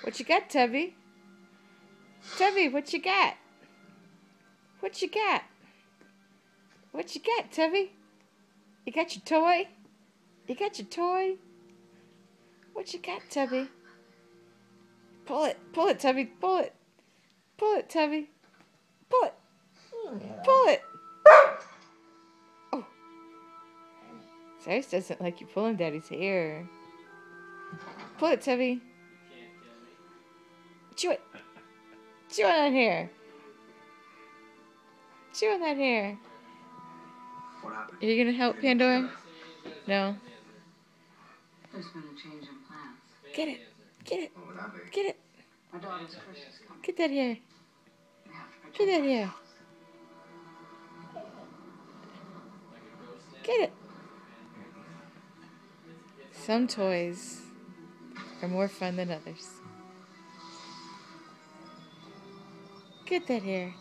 What you got, Tubby? Tubby, what you got? What you got? What you got, Tubby? You got your toy? You got your toy? What you got, Tubby? Pull it, Tubby, pull it, Tubby, pull it, pull it. Oh, Cyrus doesn't like you pulling Daddy's hair. Pull it, Tubby. Chew it. Chew on that hair. Chew on that hair. Are you gonna help Pandora? No. There's been a change in plans. Get it. Get it. Get it. My daughter's Christmas coming. Get that hair. We have to protect Get that hair. ourselves. Get it. Some toys are more fun than others. Get that hair.